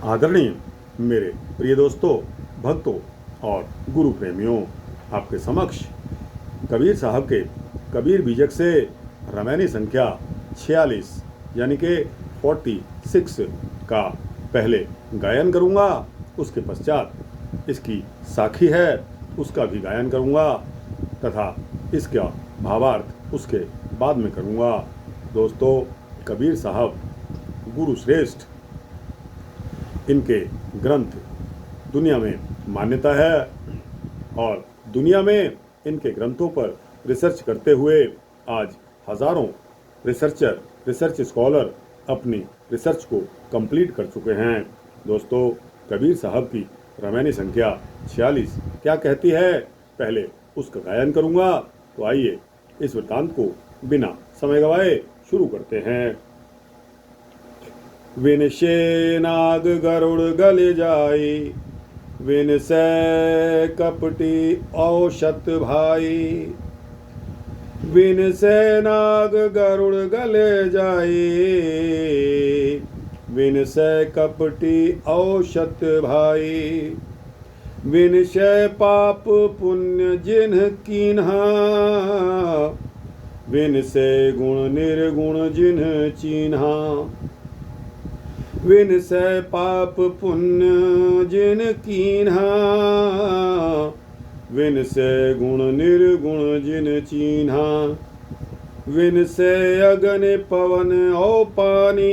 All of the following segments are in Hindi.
आदरणीय मेरे प्रिय दोस्तों, भक्तों और गुरु प्रेमियों, आपके समक्ष कबीर साहब के कबीर बीजक से रामायणी संख्या 46 यानी कि 46 का पहले गायन करूँगा। उसके पश्चात इसकी साखी है उसका भी गायन करूँगा तथा इसका भावार्थ उसके बाद में करूँगा। दोस्तों, कबीर साहब गुरु श्रेष्ठ, इनके ग्रंथ दुनिया में मान्यता है और दुनिया में इनके ग्रंथों पर रिसर्च करते हुए आज हज़ारों रिसर्च स्कॉलर अपनी रिसर्च को कंप्लीट कर चुके हैं। दोस्तों, कबीर साहब की रामायणी संख्या 46 क्या कहती है, पहले उसका गायन करूँगा। तो आइए इस वृत्तांत को बिना समय गवाए शुरू करते हैं। विनशे नाग गरुड़ गल जाई, विनसे कपटी औषत भाई। विनसे नाग गरुड़ गल जाई, विनसे कपटी औषत भाई। विनशे पाप पुण्य जिन्ह कीन्हा, विनसे गुण निर्गुण जिन्ह चीन्हा। विनसे पाप पुण्य जिन कीन्हा, विनसे गुण निर्गुण जिन चीन्हा। विनसे अग्नि पवन और पानी,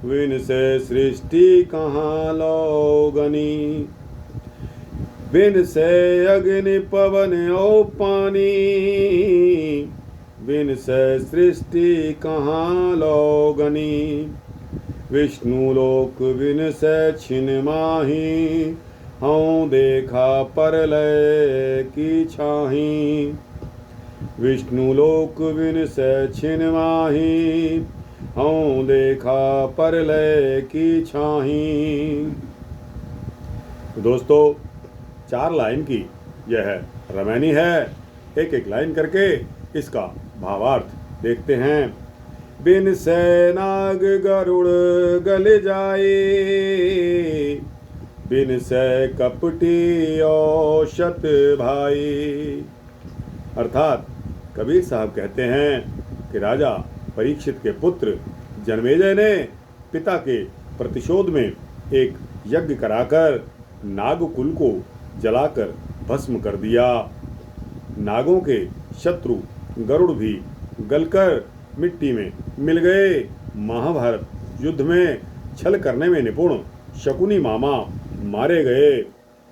विनसे सृष्टि कहाँ लोगनी। विनसे अग्नि पवन और पानी, विनसे सृष्टि कहाँ लोगनी। विष्णु लोक विनसे छिन माही, हऊँ देखा परलय की छाही। विष्णु लोक विनसे छिन माही, हऊँ देखा परलय की छाही। दोस्तों, 4 लाइन की यह रामायणी है। एक एक लाइन करके इसका भावार्थ देखते हैं। बिनसे नाग गरुड़ गल जाए, बिनसे कपटी औषत भाई। अर्थात कबीर साहब कहते हैं कि राजा परीक्षित के पुत्र जन्मेजय ने पिता के प्रतिशोध में एक यज्ञ कराकर नागकुल को जलाकर भस्म कर दिया। नागों के शत्रु गरुड़ भी गलकर मिट्टी में मिल गए। महाभारत युद्ध में छल करने में निपुण शकुनी मामा मारे गए।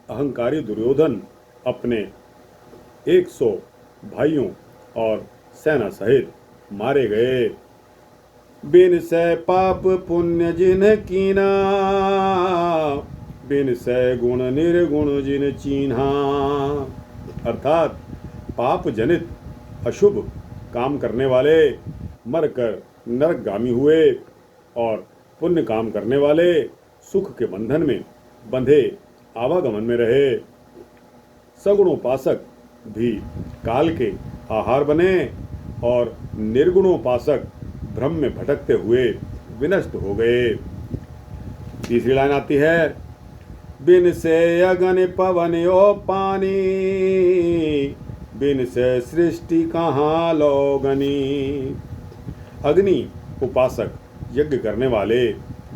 अहंकारी दुर्योधन अपने 100 भाइयों और सेना सहित मारे गए। बिनसे पाप पुण्य जिन कीना, बिनसे गुण निर्गुण जिन चीन्हा। अर्थात पाप जनित अशुभ काम करने वाले मरकर नरकगामी हुए और पुण्य काम करने वाले सुख के बंधन में बंधे आवागमन में रहे। सगुणोपासक भी काल के आहार बने और निर्गुणोपासक भ्रम में भटकते हुए विनष्ट हो गए। तीसरी लाइन आती है। बिनसे अगन पवन ओ पानी, बिनसे सृष्टि कहाँ लोगनी। अग्नि उपासक, यज्ञ करने वाले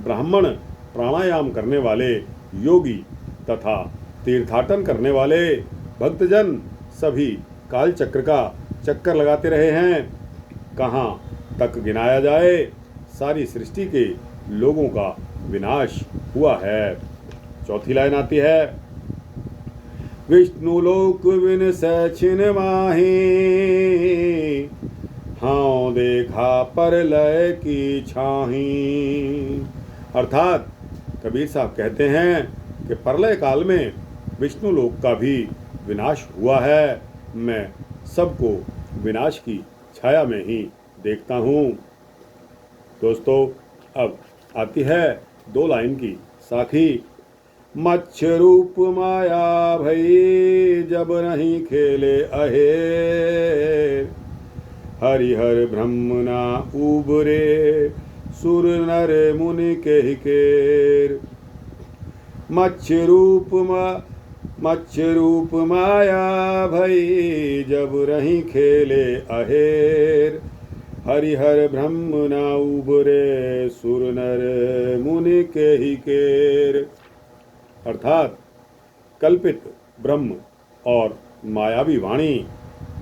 ब्राह्मण, प्राणायाम करने वाले योगी तथा तीर्थाटन करने वाले भक्तजन सभी काल चक्र का चक्कर लगाते रहे हैं। कहाँ तक गिनाया जाए, सारी सृष्टि के लोगों का विनाश हुआ है। चौथी लाइन आती है। विष्णु लोक विनसे छिन माही, हाँ देखा परलय की छाही। अर्थात कबीर साहब कहते हैं कि प्रलय काल में विष्णु लोक का भी विनाश हुआ है। मैं सबको विनाश की छाया में ही देखता हूँ। दोस्तों, अब आती है 2 लाइन की साखी। मच्छ रूप माया भई, जब नहीं खेले अहे। हरिहर ब्रह्म ना उबरे, सुर नर मुनि के ही केर। मत्स्य रूप माया भई जब रही खेले अहेर। हरिहर ब्रह्म ना उबरे सुर नर मुनि के ही केर। अर्थात कल्पित ब्रह्म और मायावी वाणी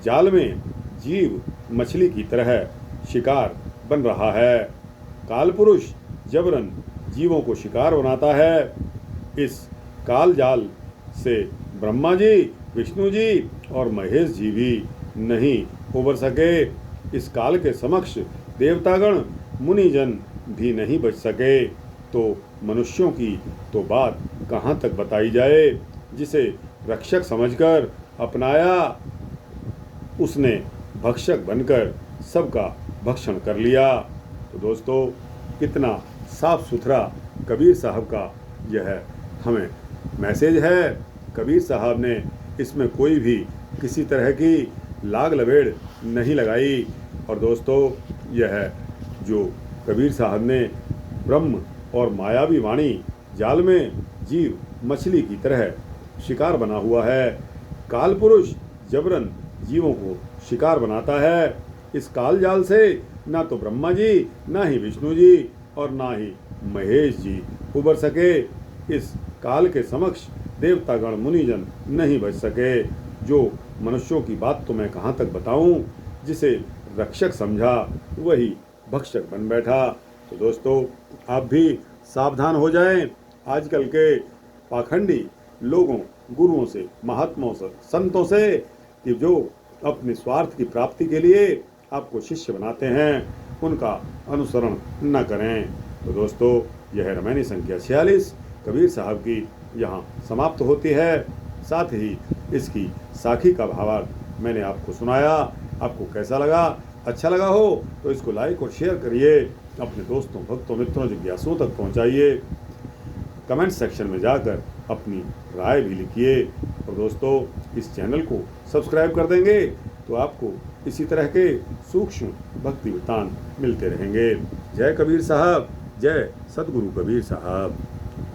जाल में जीव मछली की तरह शिकार बन रहा है। काल पुरुष जबरन जीवों को शिकार बनाता है। इस काल जाल से ब्रह्मा जी, विष्णु जी और महेश जी भी नहीं उबर सके। इस काल के समक्ष देवतागण, मुनिजन भी नहीं बच सके। तो मनुष्यों की तो बात कहाँ तक बताई जाए। जिसे रक्षक समझकर अपनाया, उसने भक्षक बनकर सबका भक्षण कर लिया। तो दोस्तों, कितना साफ सुथरा कबीर साहब का यह हमें मैसेज है। कबीर साहब ने इसमें कोई भी किसी तरह की लाग लपेड़ नहीं लगाई। और दोस्तों, यह जो कबीर साहब ने ब्रह्म और मायावी वाणी जाल में जीव मछली की तरह शिकार बना हुआ है। काल पुरुष जबरन जीवों को शिकार बनाता है। इस काल जाल से ना तो ब्रह्मा जी, ना ही विष्णु जी और ना ही महेश जी उबर सके। इस काल के समक्ष देवतागण, मुनिजन नहीं बच सके। जो मनुष्यों की बात तो मैं कहाँ तक बताऊं। जिसे रक्षक समझा वही भक्षक बन बैठा। तो दोस्तों, आप भी सावधान हो जाएं आजकल के पाखंडी लोगों, गुरुओं से, महात्माओं से, संतों से, कि जो अपने स्वार्थ की प्राप्ति के लिए आपको शिष्य बनाते हैं, उनका अनुसरण न करें। तो दोस्तों, यह रामायणी संख्या 46 कबीर साहब की यहाँ समाप्त होती है। साथ ही इसकी साखी का भावार्थ मैंने आपको सुनाया। आपको कैसा लगा? अच्छा लगा हो तो इसको लाइक और शेयर करिए। अपने दोस्तों, भक्तों, मित्रों, जिज्ञासुओं तक पहुँचाइए। कमेंट सेक्शन में जाकर अपनी राय भी लिखिए। और दोस्तों, इस चैनल को सब्सक्राइब कर देंगे तो आपको इसी तरह के सूक्ष्म भक्ति वृत्तांत मिलते रहेंगे। जय कबीर साहब, जय सतगुरु कबीर साहब।